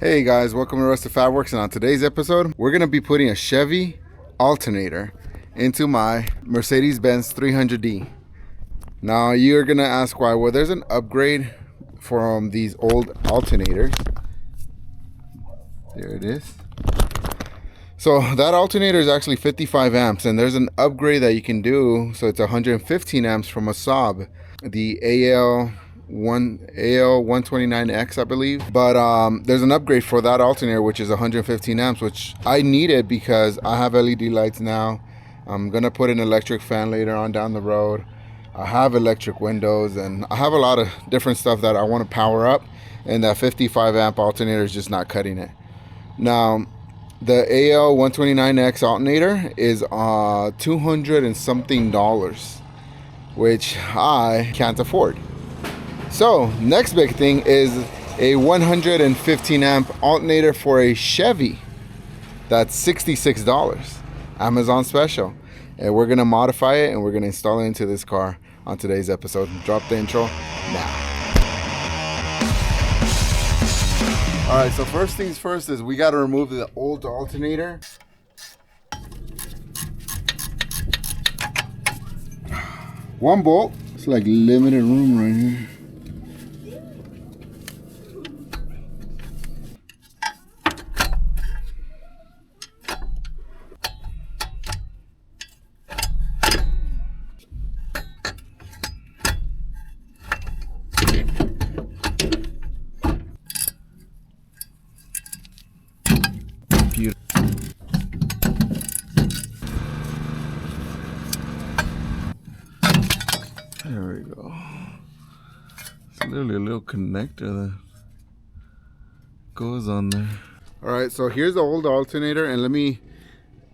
Hey guys, welcome to Rusted Fabworks, and on today's episode, we're going to be putting a Chevy alternator into my Mercedes-Benz 300D. Now you're going to ask why. Well, there's an upgrade from these old alternators. There it is. So that alternator is actually 55 amps, and there's an upgrade that you can do. So it's 115 amps from a Saab, the AL129X, I believe. But there's an upgrade for that alternator, which is 115 amps, which I needed because I have LED lights now. I'm gonna put an electric fan later on down the road. I have electric windows, and I have a lot of different stuff that I want to power up, and that 55 amp alternator is just not cutting it. Now the AL129X alternator is $200 and something, which I can't afford. So next big thing is a 115 amp alternator for a Chevy. That's $66, Amazon special, and we're gonna modify it and we're gonna install it into this car on today's episode. Drop the intro now. All right, so first things first is we got to remove the old alternator. One bolt. It's like limited room right here. There we go. It's literally a little connector that goes on there. All right, so here's the old alternator, and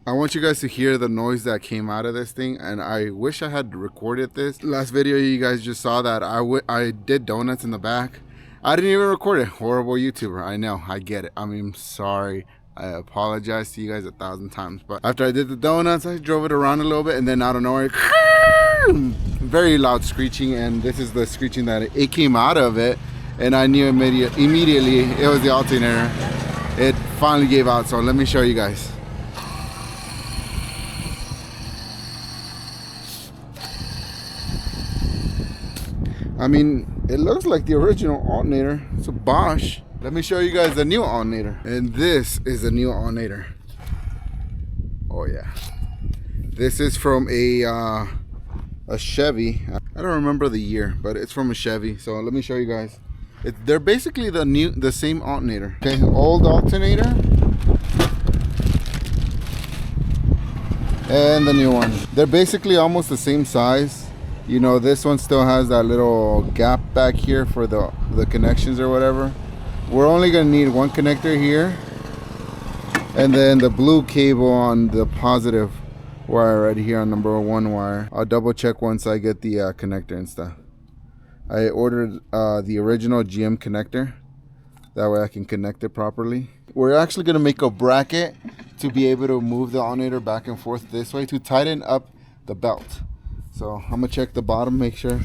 I want you guys to hear the noise that came out of this thing. And I wish I had recorded this. Last video you guys just saw that I did donuts in the back. I didn't even record it. Horrible YouTuber. I know, I get it. I mean, I'm sorry. I apologize to you guys 1,000 times. But after I did the donuts, I drove it around a little bit, and then out of nowhere, very loud screeching, and this is the screeching that it came out of it, and I knew immediately it was the alternator. It finally gave out, so let me show you guys. I mean, it looks like the original alternator. It's a Bosch. Let me show you guys the new alternator, and this is the new alternator. Oh yeah, this is from a Chevy. I don't remember the year, but it's from a Chevy. So let me show you guys. They're basically the same alternator. Okay, old alternator and the new one. They're basically almost the same size. You know, this one still has that little gap back here for the connections or whatever. We're only gonna need one connector here, and then the blue cable on the positive wire right here on number 1 wire. I'll double check once I get the connector and stuff. I ordered the original GM connector, that way I can connect it properly. We're actually gonna make a bracket to be able to move the alternator back and forth this way to tighten up the belt. So I'm gonna check the bottom, make sure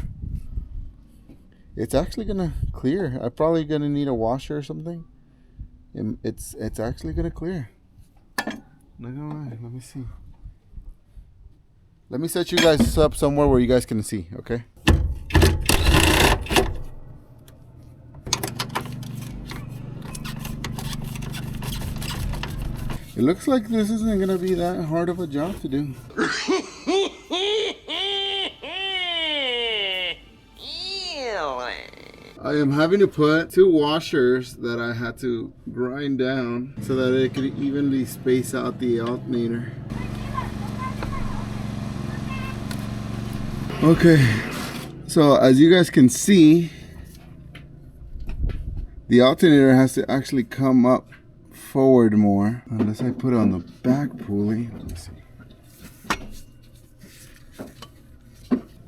it's actually gonna clear. I'm probably gonna need a washer or something. It's actually gonna clear. Not gonna lie, let me see. Let me set you guys up somewhere where you guys can see, okay? It looks like this isn't gonna be that hard of a job to do. I am having to put 2 washers that I had to grind down so that it could evenly space out the alternator. Okay, so as you guys can see, the alternator has to actually come up forward more. Unless I put it on the back pulley. Let me see.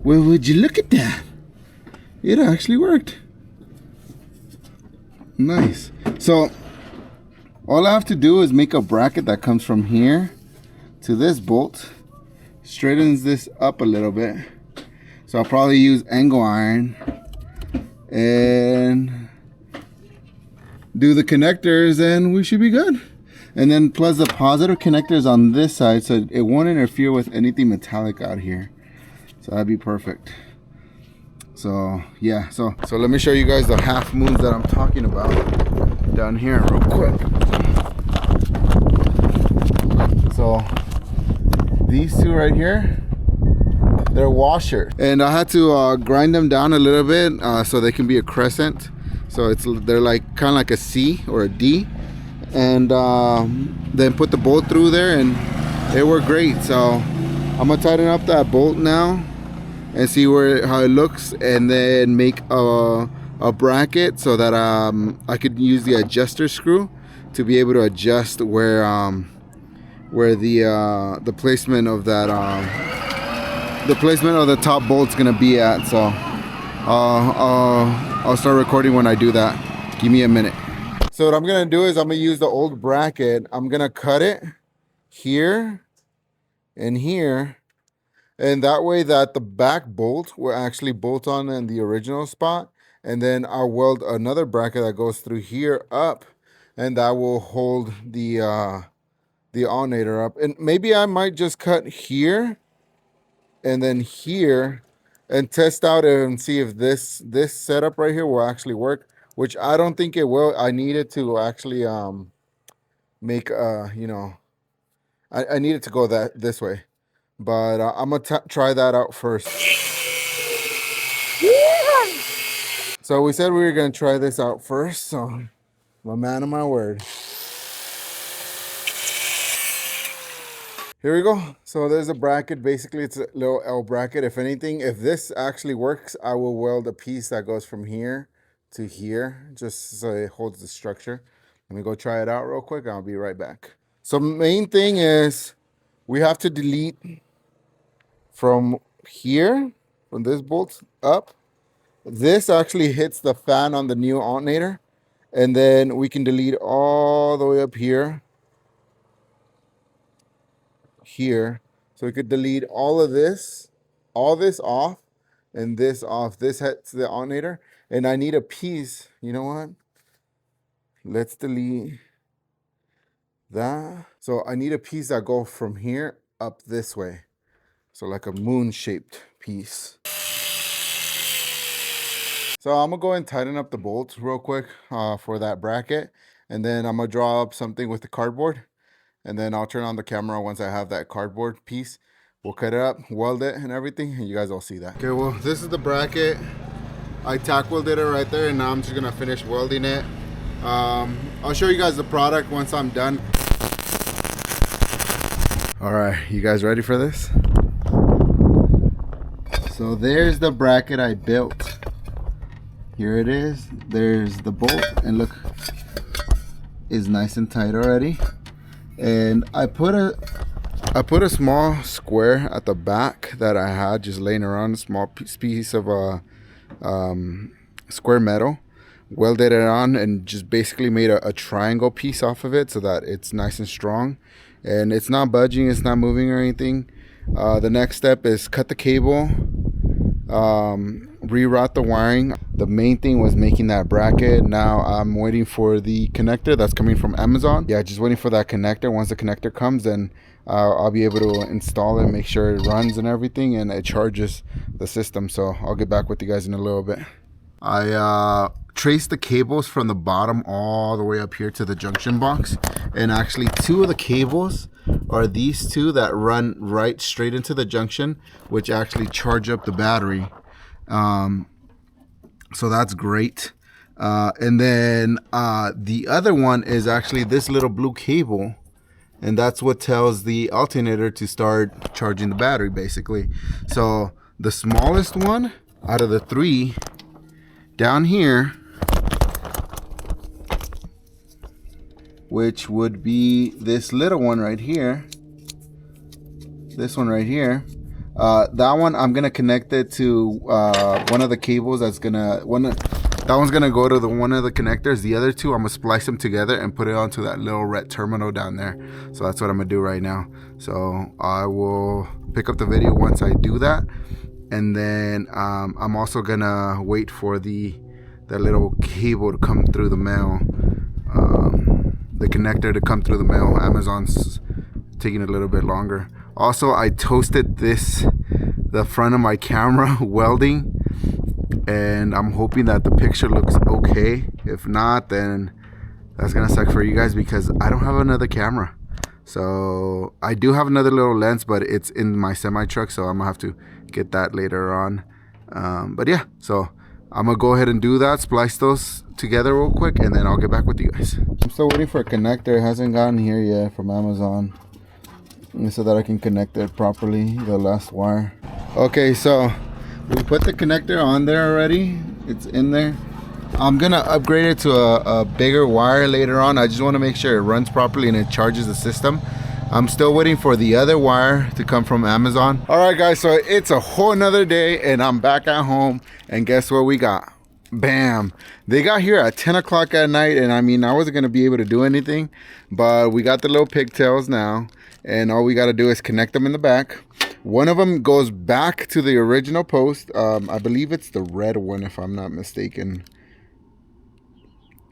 Well, would you look at that? It actually worked. Nice. So all I have to do is make a bracket that comes from here to this bolt, straightens this up a little bit. So I'll probably use angle iron and do the connectors and we should be good. And then plus the positive connectors on this side, so it won't interfere with anything metallic out here. So that'd be perfect. So yeah, so let me show you guys the half moons that I'm talking about down here real quick. So these two right here, they're washers, and I had to grind them down a little bit so they can be a crescent. So they're like kind of like a C or a D, and then put the bolt through there, and they work great. So I'm gonna tighten up that bolt now and see how it looks, and then make a bracket so that I could use the adjuster screw to be able to adjust where the placement of that the placement of the top bolt's gonna be at. So I'll start recording when I do that. Give me a minute. So what I'm gonna do is I'm gonna use the old bracket. I'm gonna cut it here and here, and that way that the back bolt will actually bolt on in the original spot, and then I'll weld another bracket that goes through here up, and that will hold the alternator up. And maybe I might just cut here and then here and test out and see if this setup right here will actually work, which I don't think it will. I needed to actually make you know, I needed to go this way. But I'm gonna try that out first. So we said we were gonna try this out first, so I'm a man of my word. Here we go. So there's a bracket. Basically, it's a little L bracket. If anything, if this actually works, I will weld a piece that goes from here to here, just so it holds the structure. Let me go try it out real quick. I'll be right back. So main thing is we have to delete from here, from this bolt up. This actually hits the fan on the new alternator, and then we can delete all the way up here. So we could delete all of this, all this off, and this off. This hits the alternator, and I need a piece. You know what? Let's delete that. So I need a piece that goes from here up this way. So like a moon-shaped piece. So I'm gonna go and tighten up the bolts real quick for that bracket, and then I'm gonna draw up something with the cardboard, and then I'll turn on the camera once I have that cardboard piece. We'll cut it up, weld it and everything, and you guys will see that. Okay, well, this is the bracket. I tack welded it right there, and now I'm just gonna finish welding it. I'll show you guys the product once I'm done. All right, you guys ready for this? So there's the bracket I built. Here it is. There's the bolt, and look, it's nice and tight already. And I put a small square at the back that I had just laying around, a small piece of square metal, welded it on, and just basically made a triangle piece off of it so that it's nice and strong and it's not budging, it's not moving or anything. The next step is cut the cable, reroute the wiring. The main thing was making that bracket. Now I'm waiting for the connector that's coming from Amazon. Yeah, just waiting for that connector. Once the connector comes, then I'll be able to install it, make sure it runs and everything, and it charges the system. So I'll get back with you guys in a little bit. I traced the cables from the bottom all the way up here to the junction box, and actually two of the cables are these two that run right straight into the junction, which actually charge up the battery. So that's great. And then the other one is actually this little blue cable, and that's what tells the alternator to start charging the battery, basically. So the smallest one out of the three down here, which would be this little one right here, this one right here, that one I'm gonna connect it to one of the cables that's gonna that one's gonna go to one of the connectors. The other two I'm gonna splice them together and put it onto that little red terminal down there. So that's what I'm gonna do right now. So I will pick up the video once I do that, and then I'm also gonna wait for that little cable to come through the mail the connector to come through the mail. Amazon's taking a little bit longer. Also, I toasted the front of my camera welding, and I'm hoping that the picture looks okay. If not, then that's gonna suck for you guys because I don't have another camera. So I do have another little lens, but it's in my semi truck, so I'm gonna have to get that later on. But yeah, so I'm gonna go ahead and do that, splice those together real quick, and then I'll get back with you guys. I'm still waiting for a connector. It hasn't gotten here yet from Amazon, so that I can connect it properly, the last wire. Okay, so we put the connector on there already. It's in there. I'm gonna upgrade it to a bigger wire later on. I just want to make sure it runs properly and it charges the system. I'm still waiting for the other wire to come from Amazon. All right, guys, so it's a whole nother day and I'm back at home, and guess what we got? Bam! They got here at 10 o'clock at night, and I mean, I wasn't gonna be able to do anything, but we got the little pigtails now, and all we gotta do is connect them in the back. One of them goes back to the original post. I believe it's the red one, if I'm not mistaken.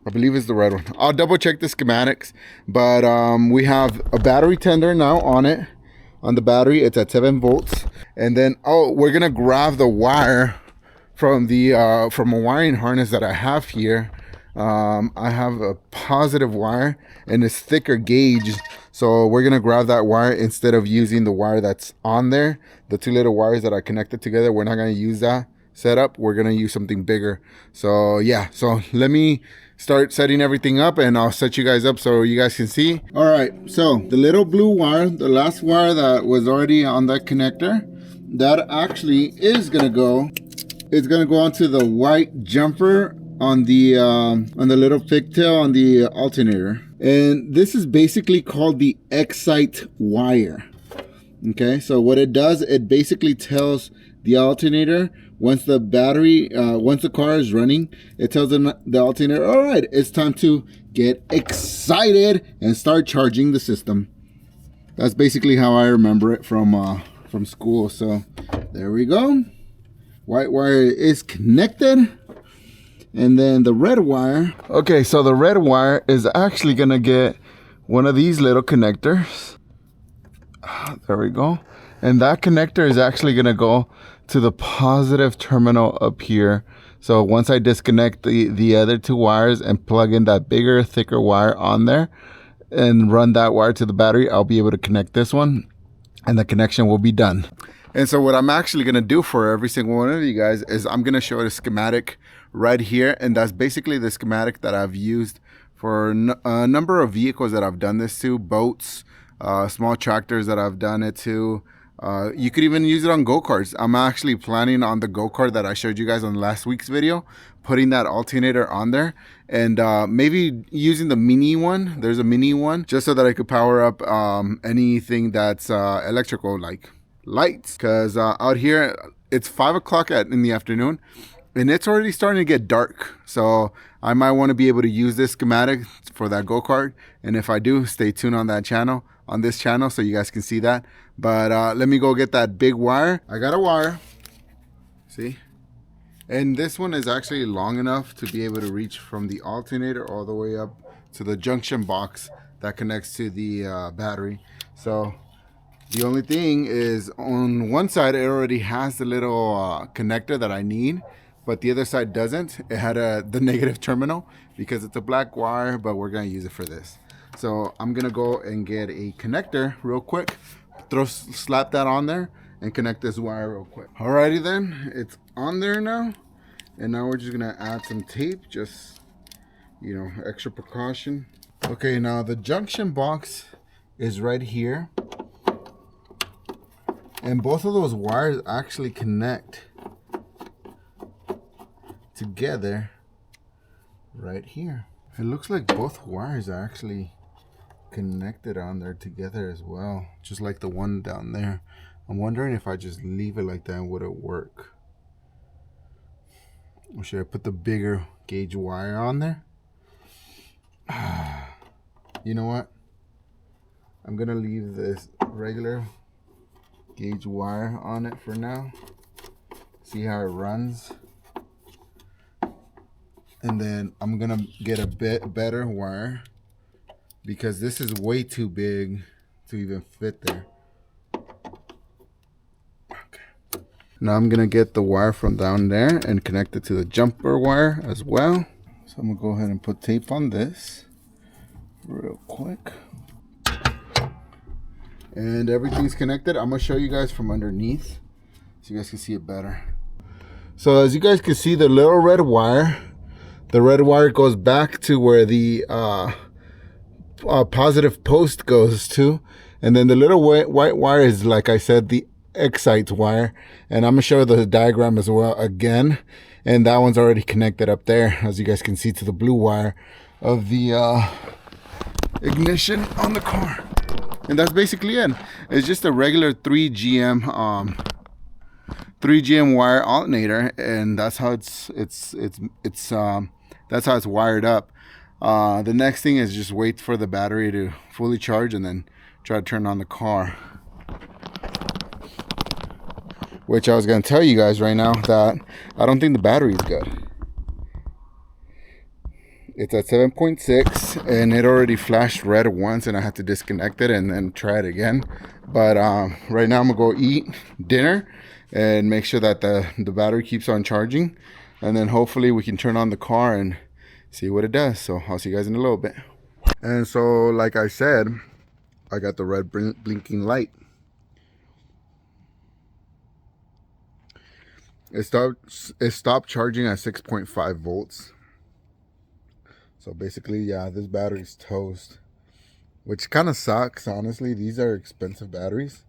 I believe it's the red one. I'll double check the schematics, but we have a battery tender now on it. On the battery, it's at 7 volts, and then we're gonna grab the wire from the from a wiring harness that I have here. I have a positive wire and it's thicker gauge, so we're gonna grab that wire instead of using the wire that's on there. The two little wires that I connected together, we're not gonna use that setup. We're gonna use something bigger. So yeah, so let me start setting everything up and I'll set you guys up so you guys can see. All right, so the little blue wire, the last wire that was already on that connector, that actually is gonna go, it's gonna go onto the white jumper on the little pigtail on the alternator. And this is basically called the excite wire. Okay, so what it does, it basically tells the alternator once the battery, once the car is running, it tells the alternator, all right, it's time to get excited and start charging the system. That's basically how I remember it from school. So there we go. White wire is connected. And then the red wire. Okay, so the red wire is actually gonna get one of these little connectors. There we go. And that connector is actually gonna go to the positive terminal up here. So once I disconnect the other two wires and plug in that bigger, thicker wire on there and run that wire to the battery, I'll be able to connect this one and the connection will be done. And so what I'm actually gonna do for every single one of you guys is I'm gonna show a schematic right here, and that's basically the schematic that I've used for a number of vehicles that I've done this to, boats, small tractors that I've done it to. You could even use it on go-karts. I'm actually planning on the go-kart that I showed you guys on last week's video, putting that alternator on there, and maybe using the mini one. There's a mini one, just so that I could power up anything that's electrical, like lights, because out here it's 5 o'clock in the afternoon and it's already starting to get dark, so I might want to be able to use this schematic for that go-kart. And if I do, stay tuned on that channel, on this channel, so you guys can see that. But let me go get that big wire. I got a wire, see, and this one is actually long enough to be able to reach from the alternator all the way up to the junction box that connects to the battery. So the only thing is, on one side it already has the little connector that I need, but the other side doesn't. It had the negative terminal because it's a black wire, but we're gonna use it for this. So I'm gonna go and get a connector real quick, slap that on there and connect this wire real quick. Alrighty then, it's on there now, and now we're just gonna add some tape, just, you know, extra precaution. Okay, now the junction box is right here, and both of those wires actually connect together right here. It looks like both wires are actually connected on there together as well, just like the one down there. I'm wondering if I just leave it like that, would it work? Or should I put the bigger gauge wire on there? You know what? I'm gonna leave this regular gauge wire on it for now. See how it runs. And then I'm gonna get a bit better wire because this is way too big to even fit there. Okay. Now I'm gonna get the wire from down there and connect it to the jumper wire as well. So I'm gonna go ahead and put tape on this real quick. And everything's connected. I'm gonna show you guys from underneath so you guys can see it better. So as you guys can see, the little red wire, the red wire goes back to where the positive post goes to, and then the little white wire is, like I said, the excite wire. And I'm gonna show the diagram as well again, and that one's already connected up there, as you guys can see, to the blue wire of the ignition on the car. And that's basically it. It's just a regular 3GM wire alternator, and that's how that's how it's wired up. The next thing is just wait for the battery to fully charge and then try to turn on the car. Which I was gonna tell you guys right now that I don't think the battery is good. It's at 7.6 and it already flashed red once, and I had to disconnect it and then try it again. But right now I'm gonna go eat dinner and make sure that the battery keeps on charging, and then hopefully we can turn on the car and see what it does. So I'll see you guys in a little bit. And so, like I said, I got the red blinking light. It stopped charging at 6.5 volts. So basically, yeah, this battery's toast, which kind of sucks, honestly. These are expensive batteries,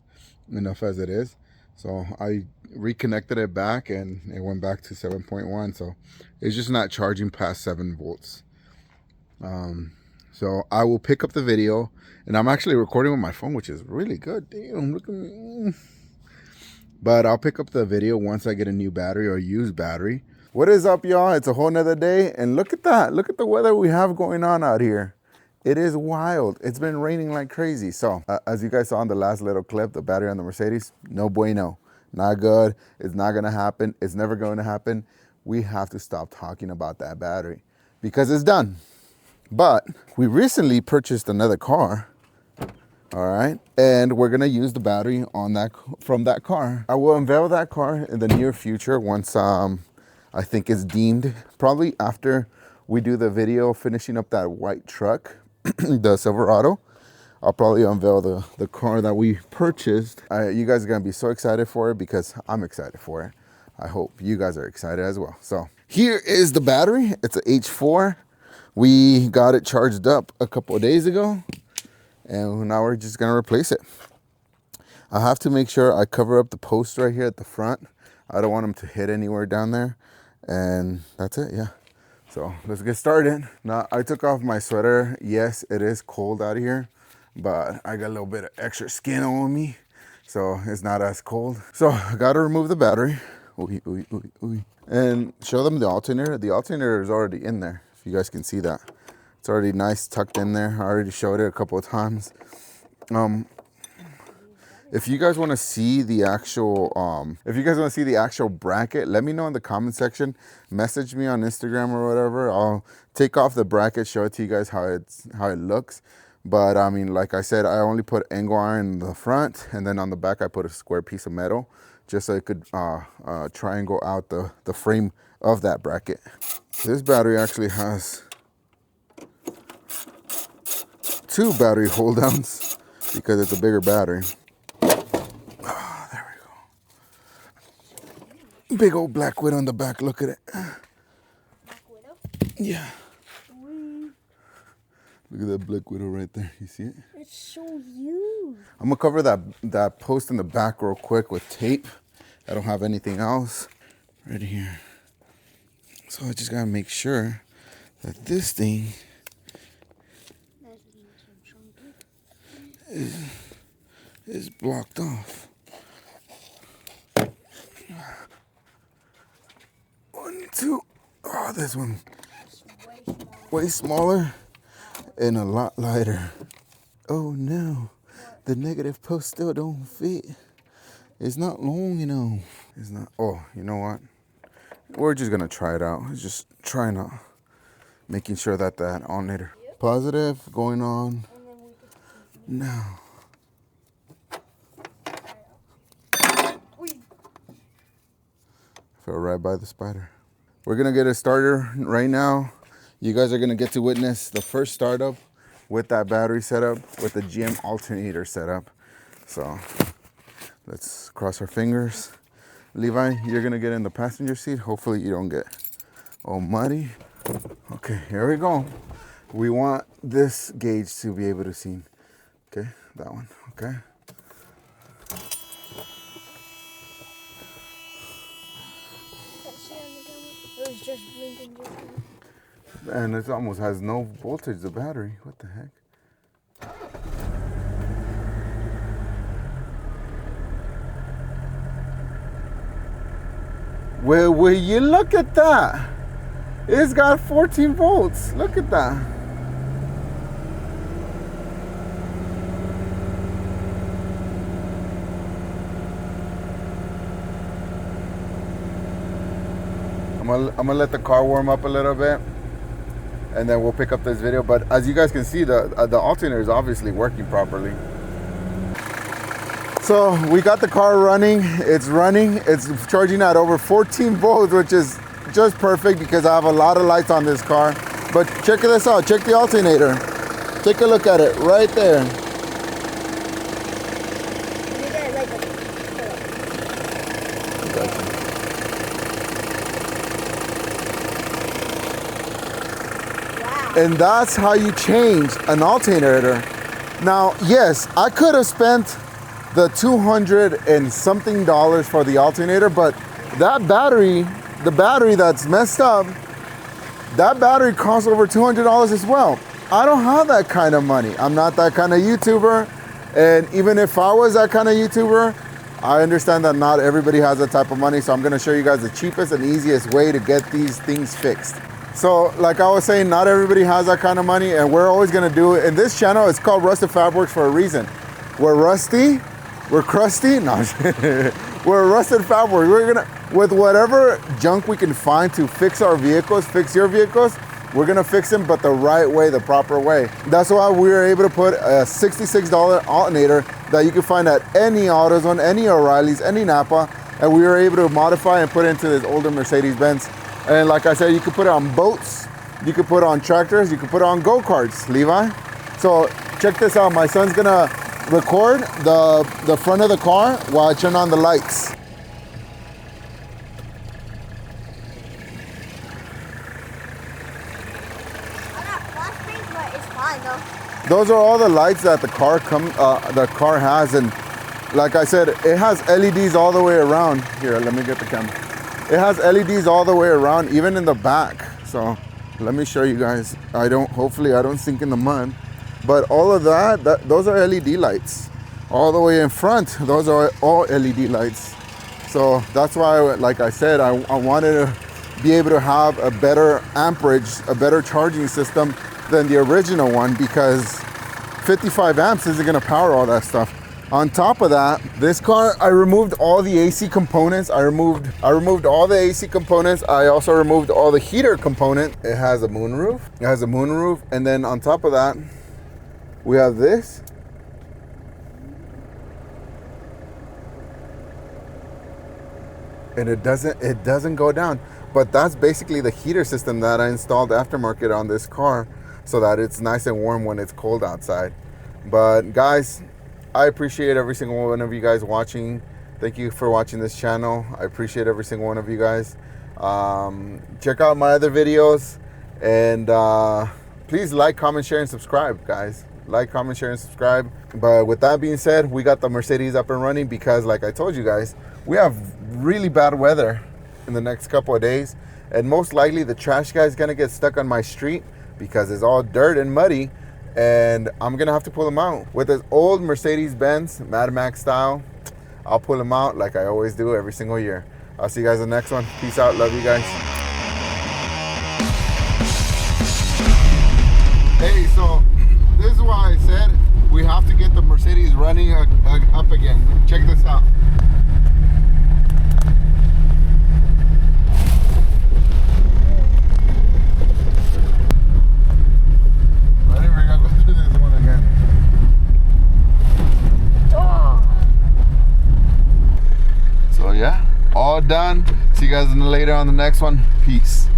enough as it is. So I reconnected it back and it went back to 7.1. So it's just not charging past 7 volts. So I will pick up the video, and I'm actually recording with my phone, which is really good. Damn, look at me. But I'll pick up the video once I get a new battery or used battery. What is up, y'all? It's a whole nother day, and look at that. Look at the weather we have going on out here. It is wild. It's been raining like crazy. So as you guys saw in the last little clip, the battery on the Mercedes, no bueno, not good. It's not gonna happen. It's never going to happen. We have to stop talking about that battery because it's done. But we recently purchased another car. All right, and we're gonna use the battery on from that car. I will unveil that car in the near future once I think it's deemed, probably after we do the video finishing up that white truck, the Silverado. I'll probably unveil the car that we purchased. You guys are gonna be so excited for it because I'm excited for it. I hope you guys are excited as well. So here is the battery. It's a H4. We got it charged up a couple of days ago, and now we're just gonna replace it. I have to make sure I cover up the post right here at the front. I don't want them to hit anywhere down there. And that's it, yeah. So let's get started. Now, I took off my sweater. Yes, it is cold out here, but I got a little bit of extra skin on me, so it's not as cold. So I gotta remove the battery. And show them the alternator. The alternator is already in there, if you guys can see that. It's already nice tucked in there. I already showed it a couple of times. If you guys want to see the actual, bracket, let me know in the comment section. Message me on Instagram or whatever. I'll take off the bracket, show it to you guys how it looks. But I mean, like I said, I only put angle iron in the front, and then on the back I put a square piece of metal, just so it could triangle out the frame of that bracket. This battery actually has 2 battery hold downs because it's a bigger battery. Big old black widow on the back. Look at it. Black widow? Yeah. Look at that black widow right there. You see it? It's so huge. I'm gonna cover that post in the back real quick with tape. I don't have anything else right here. So I just gotta make sure that this thing is blocked off. 1, 2. Oh, this one way smaller and a lot lighter. Oh no, the negative post still don't fit. It's not long enough. It's not. Oh, you know what? We're just gonna try it out. Just trying out, making sure that alternator positive going on now. Fell right by the spider. We're gonna get a starter right now. You guys are gonna get to witness the first startup with that battery setup, with the GM alternator setup. So let's cross our fingers. Levi, you're gonna get in the passenger seat. Hopefully you don't get all muddy. Okay, here we go. We want this gauge to be able to see. Okay, that one, okay. It was just blinking just now. And it almost has no voltage, the battery. What the heck? Well, will you look at that? It's got 14 volts. Look at that. I'm gonna let the car warm up a little bit, and then we'll pick up this video. But as you guys can see, the alternator is obviously working properly. So we got the car running. It's running. It's charging at over 14 volts, which is just perfect because I have a lot of lights on this car. But check this out. Check the alternator. Take a look at it right there. And that's how you change an alternator. Now, yes, I could have spent the $200 and something for the alternator, but that battery, the battery that's messed up, that battery costs over $200 as well. I don't have that kind of money. I'm not that kind of YouTuber. And even if I was that kind of YouTuber, I understand that not everybody has that type of money. So I'm gonna show you guys the cheapest and easiest way to get these things fixed. So like I was saying, not everybody has that kind of money, and we're always gonna do it. In this channel, it's called Rusted Fab Works for a reason. We're rusty, we're crusty, no, we're Rusted Fab Works. We're gonna, with whatever junk we can find to fix our vehicles, fix your vehicles, we're gonna fix them, but the right way, the proper way. That's why we were able to put a $66 alternator that you can find at any AutoZone, any O'Reilly's, any Napa, and we were able to modify and put into this older Mercedes-Benz. And like I said, you can put it on boats, you can put it on tractors, you can put it on go-karts, Levi. So check this out. My son's gonna record the front of the car while I turn on the lights. I got flashbangs, but it's fine though. Those are all the lights that the car has, and like I said, it has LEDs all the way around. Here, let me get the camera. It has LEDs all the way around, even in the back. So let me show you guys. Hopefully I don't sink in the mud. But all of those are LED lights. All the way in front, those are all LED lights. So that's why, like I said, I wanted to be able to have a better amperage, a better charging system than the original one, because 55 amps isn't gonna power all that stuff. On top of that, this car, I removed all the AC components. I removed all the AC components. I also removed all the heater component. It has a moonroof. It has a moonroof. And then on top of that, we have this. And it doesn't go down. But that's basically the heater system that I installed aftermarket on this car, so that it's nice and warm when it's cold outside. But guys, I appreciate every single one of you guys watching. Thank you for watching this channel. I appreciate every single one of you guys. Check out my other videos, and please like, comment, share, and subscribe, guys. Like, comment, share, and subscribe. But with that being said, we got the Mercedes up and running because, like I told you guys, we have really bad weather in the next couple of days, and most likely the trash guy is gonna get stuck on my street because it's all dirt and muddy, and I'm gonna have to pull him out with this old Mercedes-Benz Mad Max style. I'll pull him out like I always do every single year. I'll see you guys in the next one. Peace out. Love you guys. Hey, so this is why I said we have to get the Mercedes running up again. Check this out. all done. See you guys later on the next one. Peace.